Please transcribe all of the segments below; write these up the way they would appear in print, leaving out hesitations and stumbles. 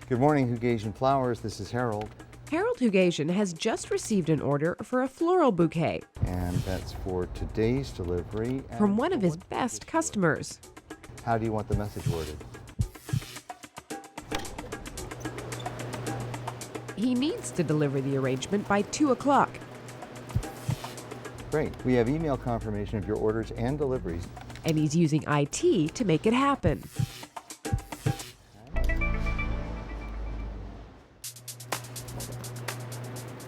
Good morning, Hoogasian Flowers. This is Harold. Harold Hoogasian has just received an order for a floral bouquet And that's for today's delivery. from one of his best customers. How do you want the message worded? He needs to deliver the arrangement by 2 o'clock. Great. We have email confirmation of your orders and deliveries. And he's using IT to make it happen.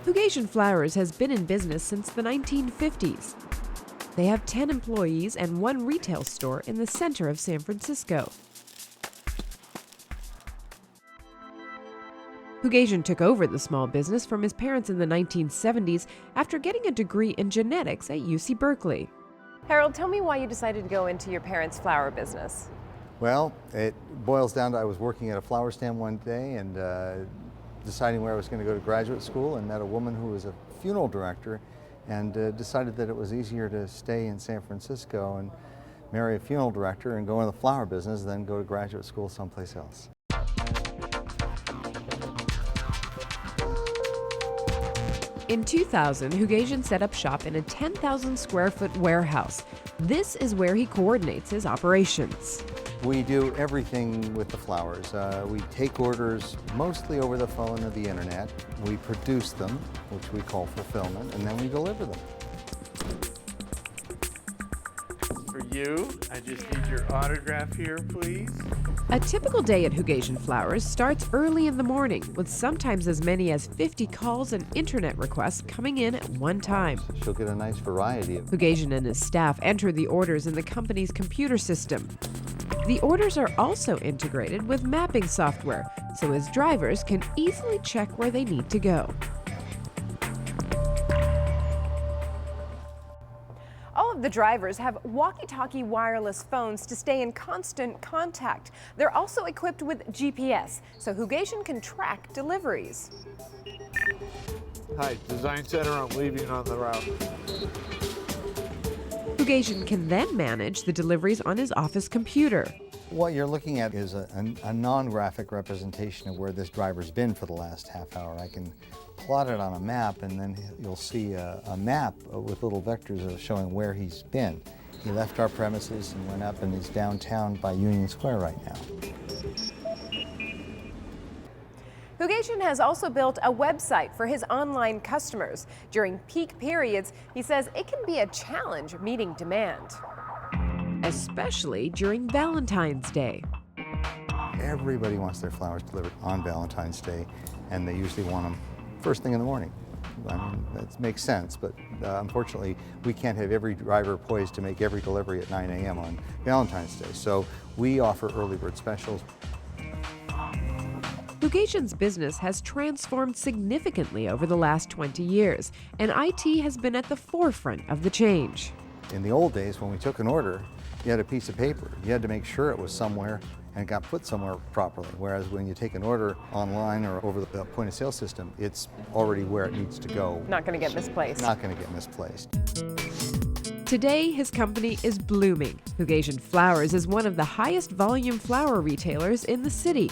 Hoogasian Flowers has been in business since the 1950s. They have 10 employees and one retail store in the center of San Francisco. Hoogasian took over the small business from his parents in the 1970s after getting a degree in genetics at UC Berkeley. Harold, tell me why you decided to go into your parents' flower business. Well, it boils down to I was working at a flower stand one day and deciding where I was going to go to graduate school, and met a woman who was a funeral director, and decided that it was easier to stay in San Francisco and marry a funeral director and go in the flower business than go to graduate school someplace else. In 2000, Hoogasian set up shop in a 10,000 square foot warehouse. This is where he coordinates his operations. We do everything with the flowers. We take orders mostly over the phone or the internet. We produce them, which we call fulfillment, and then we deliver them. For you, I just need your autograph here, please. A typical day at Hoogasian Flowers starts early in the morning, with sometimes as many as 50 calls and internet requests coming in at one time. She'll get a nice variety of. Hoogasian and his staff enter the orders in the company's computer system. The orders are also integrated with mapping software, so his drivers can easily check where they need to go. All of the drivers have walkie-talkie wireless phones to stay in constant contact. They're also equipped with GPS, so Hoogasian can track deliveries. Hi, Design Center, I'm leaving on the route. Hoogasian can then manage the deliveries on his office computer. What you're looking at is a non-graphic representation of where this driver's been for the last half hour. I can plot it on a map, and then you'll see a map with little vectors showing where he's been. He left our premises and went up, and he's downtown by Union Square right now. Hoogasian has also built a website for his online customers. During peak periods, he says it can be a challenge meeting demand. Especially during Valentine's Day. Everybody wants their flowers delivered on Valentine's Day, and they usually want them first thing in the morning. I mean, that makes sense, but unfortunately, we can't have every driver poised to make every delivery at 9 a.m. on Valentine's Day. So we offer early bird specials. Hoogasian's business has transformed significantly over the last 20 years, and IT has been at the forefront of the change. In the old days, when we took an order, you had a piece of paper. You had to make sure it was somewhere and got put somewhere properly. Whereas when you take an order online or over the point of sale system, it's already where it needs to go. Not going to get misplaced. Not going to get misplaced. Today, his company is blooming. Hoogasian Flowers is one of the highest volume flower retailers in the city.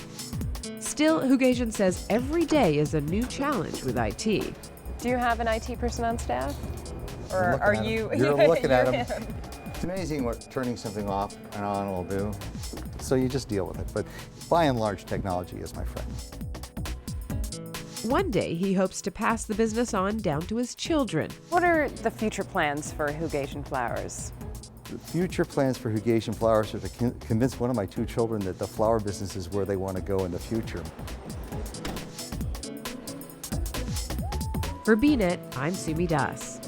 Still, Hoogasian says every day is a new challenge with IT. Do you have an IT person on staff? Or are you? You're looking at him. It's amazing what turning something off and on will do. So you just deal with it. But by and large, technology is my friend. One day, he hopes to pass the business on down to his children. What are the future plans for Hoogasian Flowers? The future plans for Hoogasian Flowers are to convince one of my two children that the flower business is where they want to go in the future. For BNet, I'm Sumi Das.